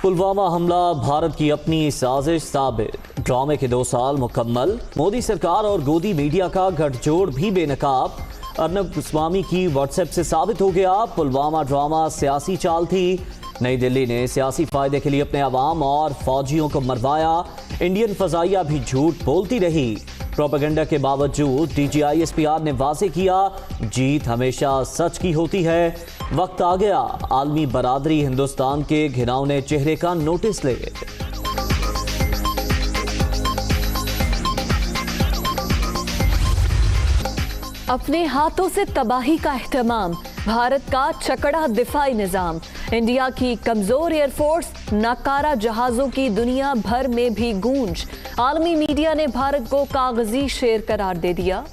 पुलवामा हमला भारत की अपनी साजिश साबित। ड्रामे के 2 साल मुकम्मल। मोदी सरकार और गोदी मीडिया का गठजोड़ भी बेनकाब। अर्नब गोस्वामी की व्हाट्सएप से साबित हो गया पुलवामा ड्रामा सियासी चाल थी। नई दिल्ली ने सियासी फायदे के लिए अपने अवाम और फौजियों को मरवाया। इंडियन फजाइया भी झूठ बोलती रही। प्रोपेगेंडा के बावजूद DGISPR ने वाजे किया जीत हमेशा सच की होती है। वक्त आ गया आलमी बरादरी हिंदुस्तान के घिनौने चेहरे का नोटिस ले। अपने हाथों से तबाही का एहतमाम, भारत का चकड़ा दिफाई निजाम, इंडिया की कमजोर एयरफोर्स, नाकारा जहाजों की दुनिया भर में भी गूंज। आलमी मीडिया ने भारत को कागजी शेर करार दे दिया।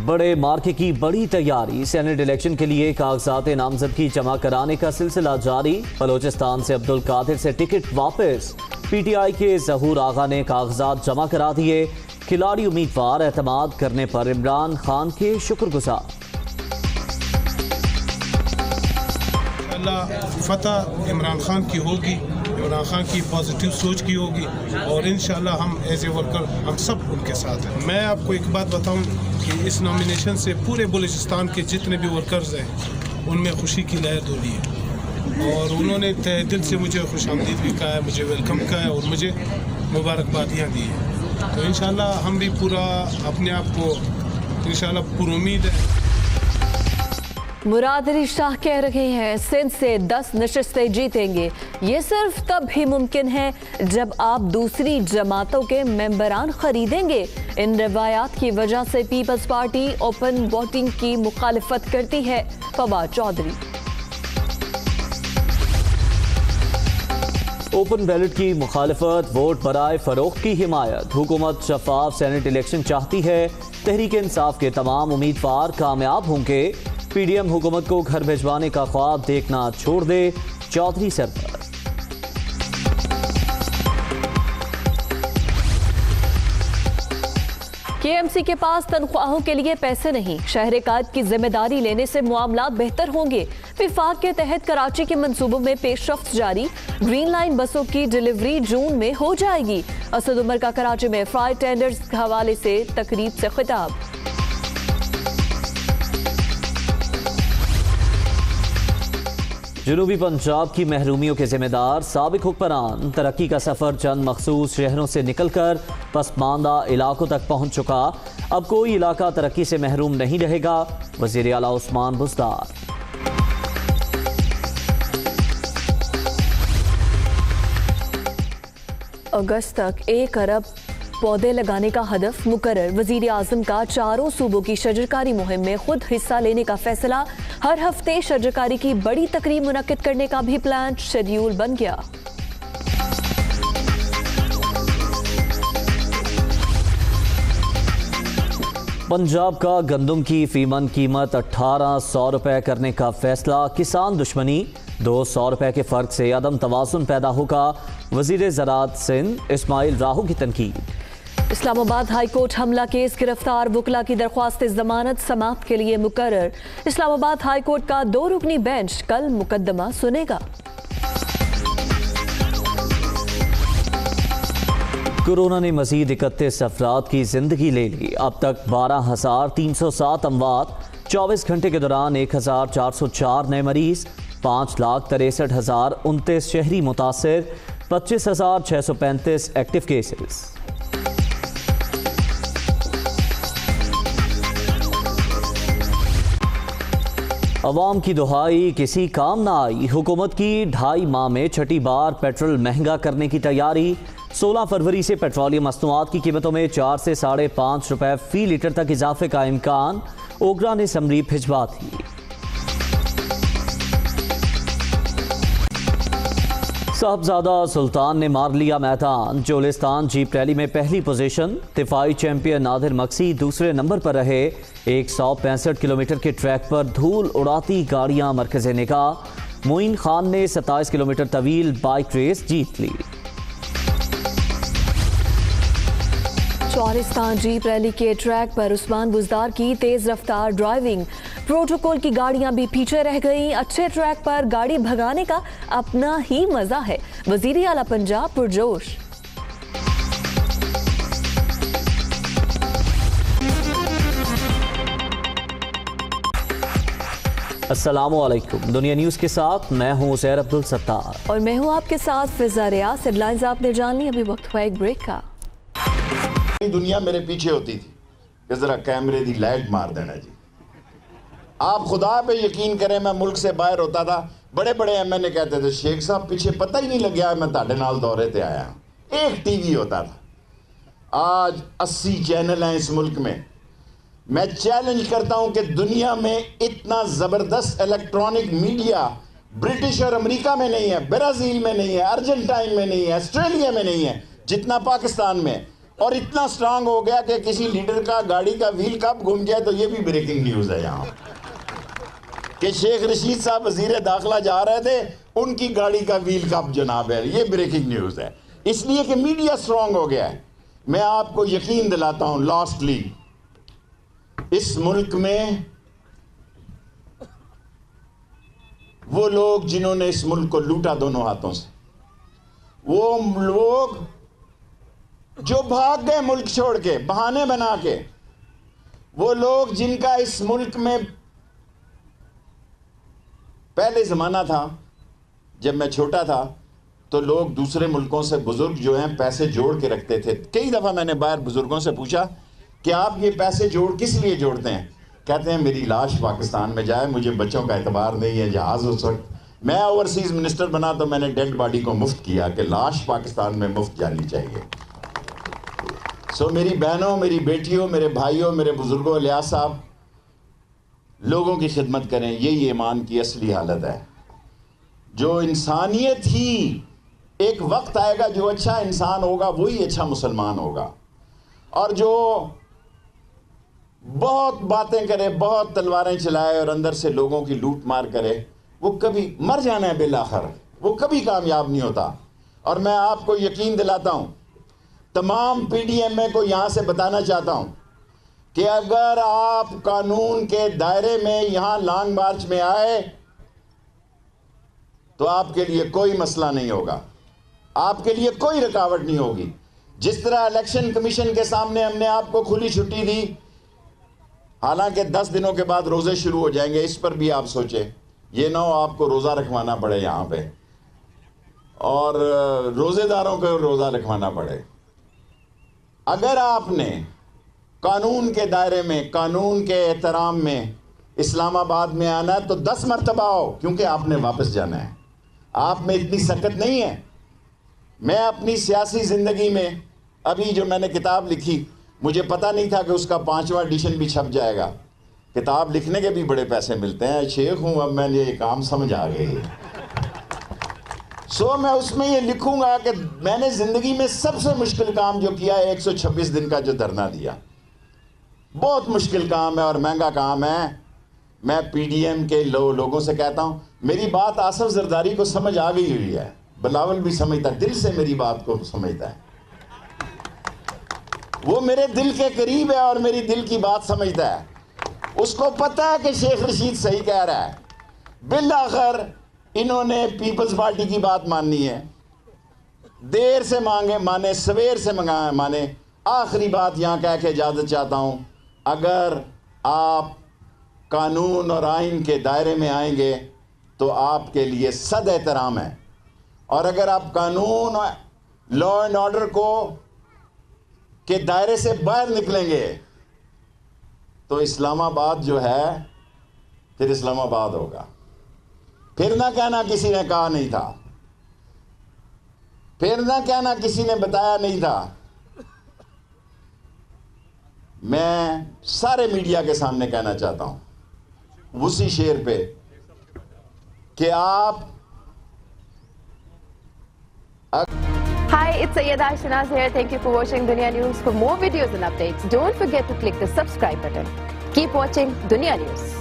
बड़े मार्के की बड़ी तैयारी। सेनेट इलेक्शन के लिए कागजात नामजदगी जमा कराने का सिलसिला जारी। बलोचिस्तान से अब्दुल कादिर से टिकट वापस। PTI के जहूर आगा ने कागजात जमा करा दिए। खिलाड़ी उम्मीदवार एतमाद करने पर इमरान खान के शुक्रगुजार। फतह इमरान खान की होगी, इमरान खान की पॉजिटिव सोच की होगी और इंशाल्लाह हम एज ए वर्कर हम सब उनके साथ हैं। मैं आपको एक बात बताऊं कि इस नॉमिनेशन से पूरे बलूचिस्तान के जितने भी वर्कर्स हैं उनमें खुशी की लहर दौड़ी है और उन्होंने तहे दिल से मुझे खुशामदीद भी कहा है, मुझे वेलकम कहा है और मुझे मुबारकबादियाँ दी हैं। तो इंशाल्लाह हम भी पूरा अपने आप को इंशाल्लाह पुरुमीद है। मुराद अली शाह कह रहे हैं सिंध से 10 नशिस्तें जीतेंगे। ये सिर्फ तब ही मुमकिन है जब आप दूसरी जमातों के मेंबरान खरीदेंगे। इन रवायात की वजह से पीपल्स पार्टी ओपन वोटिंग की मुखालिफत करती है। फवाद चौधरी। ओपन बैलेट की मुखालिफत, वोट बराए फरोख्त की हिमायत। हुकूमत शफाफ सेनेट इलेक्शन चाहती है। तहरीक इंसाफ के तमाम उम्मीदवार कामयाब होंगे। PDM हुकूमत को घर भिजवाने का ख्वाब देखना छोड़ दे। चौधरी सरवर। KMC के पास तनख्वाहों के लिए पैसे नहीं, शहर कायद की जिम्मेदारी लेने से मामलात बेहतर होंगे। विफाक के तहत कराची के मंसूबों में पेशरफ्त जारी। ग्रीन लाइन बसों की डिलीवरी जून में हो जाएगी। असद उमर का कराची में फ्राइट टेंडर्स के हवाले से तकरीब से खिताब। जनूबी पंजाब की महरूमियों के जिम्मेदार साबिक हुक्मरान। तरक्की का सफर चंद मखसूस शहरों से निकलकर पसमानदा इलाकों तक पहुंच चुका। अब कोई इलाका तरक्की से महरूम नहीं रहेगा। वज़ीर आला उस्मान बुज़दार। अगस्त तक 1 अरब पौधे लगाने का हदफ मुकर्रर। वजीर आजम का 4 सूबों की शजरकारी मुहिम में खुद हिस्सा लेने का फैसला। हर हफ्ते शजरकारी की बड़ी तकरीब मुनक्किद करने का भी प्लान शेड्यूल बन गया। पंजाब का गंदम की फीमन कीमत 1800 रुपए करने का फैसला। किसान दुश्मनी। 200 रुपए के फर्क से अदम तवाज़ुन पैदा होगा। वजीर ज़राअत सिंध इस्माइल राहू की तनकीद। इस्लामाबाद हाई कोर्ट हमला केस गिरफ्तार वकला की दरख्वास्त जमानत समाअत के लिए मुकर्रर। इस्लामाबाद हाई कोर्ट का 2 रुकनी बेंच कल मुकदमा सुनेगा। कोरोना ने मजीद 31 अफराद की जिंदगी ले ली। अब तक 12,307 अमवात। 24 घंटे के दौरान 1,404 नए मरीज। 5,63,029 शहरी मुतासिर। 25,635 एक्टिव केसेस। अवाम की दुहाई किसी काम ना आई। हुकूमत की 2.5 माह में छठी बार पेट्रोल महंगा करने की तैयारी। 16 फरवरी से पेट्रोलियम मसनूआत की कीमतों में 4 से 5.5 रुपए फी लीटर तक इजाफे का इम्कान। ओगरा ने समरी भिजवा दी। साहबजादा सुल्तान ने मार लिया मैदान। चोलिस्तान जीप रैली में पहली पोजीशन। दिफाई चैंपियन नादिर मक्सी दूसरे नंबर पर रहे। 165 किलोमीटर के ट्रैक पर धूल उड़ाती गाड़ियां मरकज़े निगाह। मोइन खान ने 27 किलोमीटर तवील बाइक रेस जीत ली। शौरिस्तान जीप रैली के ट्रैक पर उस्मान बुजदार की तेज रफ्तार ड्राइविंग, प्रोटोकॉल की गाड़ियां भी पीछे रह गईं। अच्छे ट्रैक पर गाड़ी भगाने का अपना ही मजा है। वजीर आला पंजाब पुरजोश। अस्सलामुअलैकुम। दुनिया न्यूज़ के साथ मैं हूं उज़ैर अब्दुल सत्तार और मैं हूं आपके साथ फिजा रियाज। हेडलाइंस आपने जान ली, अभी वक्त हुआ एक ब्रेक का। दुनिया मेरे पीछे होती थी कि जरा कैमरे दी लाइट मार देना जी। आप खुदा पे यकीन करें, मैं मुल्क से बाहर होता था, बड़े बड़े एमएनए कहते थे शेख साहब पीछे पता ही नहीं लग गया मैं ताड़े नाल दौरे ते आया। एक टीवी होता था, आज 80 चैनल हैं इस मुल्क में। मैं चैलेंज करता हूं कि दुनिया में इतना ज़बरदस्त इलेक्ट्रॉनिक मीडिया ब्रिटिश और अमेरिका में नहीं है, ब्राज़ील में नहीं है, अर्जेंटाइन में नहीं है, ऑस्ट्रेलिया में नहीं है जितना पाकिस्तान में। और इतना स्ट्रांग हो गया कि किसी लीडर का गाड़ी का व्हील कब घूम जाए तो ये भी ब्रेकिंग न्यूज़ है यहाँ कि शेख रशीद साहब वज़ीर दाखिला जा रहे थे, उनकी गाड़ी का व्हील कब जनाब है, ये ब्रेकिंग न्यूज़ है। इसलिए कि मीडिया स्ट्रांग हो गया है। मैं आपको यकीन दिलाता हूँ, लास्टली इस मुल्क में वो लोग जिन्होंने इस मुल्क को लूटा दोनों हाथों से, वो लोग जो भाग गए मुल्क छोड़ के बहाने बना के, वो लोग जिनका इस मुल्क में पहले ज़माना था, जब मैं छोटा था तो लोग दूसरे मुल्कों से बुजुर्ग जो हैं पैसे जोड़ के रखते थे। कई दफ़ा मैंने बाहर बुजुर्गों से पूछा कि आप ये पैसे किस लिए जोड़ते हैं? कहते हैं मेरी लाश पाकिस्तान में जाए, मुझे बच्चों का एतबार नहीं है जहाज़ उस वक्त। मैं ओवरसीज़ मिनिस्टर बना तो मैंने डेड बॉडी को मुफ्त किया कि लाश पाकिस्तान में मुफ्त जानी चाहिए। सो मेरी बहनों, मेरी बेटियों, मेरे भाइयों, मेरे बुजुर्गों, लियाज साहब, लोगों की खिदमत करें, यही ईमान की असली हालत है। जो इंसानियत ही, एक वक्त आएगा जो अच्छा इंसान होगा वही अच्छा मुसलमान होगा। और जो बहुत बातें करे, बहुत तलवारें चलाए और अंदर से लोगों की लूट मार करे, वो कभी मर जाना है बिलाखिर, वो कभी कामयाब नहीं होता। और मैं आपको यकीन दिलाता हूँ, तमाम पीडीएमए को यहाँ से बताना चाहता हूँ कि अगर आप कानून के दायरे में यहाँ लॉन्ग मार्च में आए तो आपके लिए कोई मसला नहीं होगा, आपके लिए कोई रुकावट नहीं होगी। जिस तरह इलेक्शन कमीशन के सामने हमने आपको खुली छुट्टी दी, हालांकि 10 दिनों के बाद रोज़े शुरू हो जाएंगे, इस पर भी आप सोचें, ये ना हो आपको रोज़ा रखवाना पड़े यहाँ पे और रोज़ेदारों को रोज़ा रखवाना पड़े। अगर आपने कानून के दायरे में, कानून के एहतराम में इस्लामाबाद में आना है तो 10 मरतबा आओ, क्योंकि आपने वापस जाना है। आप में इतनी सकत नहीं है। मैं अपनी सियासी ज़िंदगी में, अभी जो मैंने किताब लिखी, मुझे पता नहीं था कि उसका 5वां एडिशन भी छप जाएगा। किताब लिखने के भी बड़े पैसे मिलते हैं, शेख हूँ अब, मैंने ये काम समझ आ गई। सो मैं उसमें ये लिखूंगा कि मैंने ज़िंदगी में सबसे मुश्किल काम जो किया है, 126 दिन का जो धरना दिया, बहुत मुश्किल काम है और महंगा काम है। मैं पीडीएम के लोगों से कहता हूँ, मेरी बात आसफ जरदारी को समझ आ गई हुई है, बिलावल भी समझता है, दिल से मेरी बात को समझता है, वो मेरे दिल के करीब है और मेरी दिल की बात समझता है। उसको पता है कि शेख रशीद सही कह रहा है। बिलाखिर इन्होंने पीपल्स पार्टी की बात माननी है, देर से माने, सवेर से माने। आखिरी बात यहाँ कह के इजाज़त चाहता हूँ, अगर आप कानून और आइन के दायरे में आएंगे तो आपके लिए सद एहतराम है, और अगर आप कानून, लॉ एंड ऑर्डर को के दायरे से बाहर निकलेंगे तो इस्लामाबाद जो है फिर इस्लामाबाद होगा। फिर ना कहना किसी ने कहा नहीं था, फिर ना कहना किसी ने बताया नहीं था। मैं सारे मीडिया के सामने कहना चाहता हूं उसी शेर पे कि आप Hi, it's Sayyeda Shanaz here. Thank you for watching Dunya News. For more videos and updates, don't forget to click the subscribe button. Keep watching Dunya News.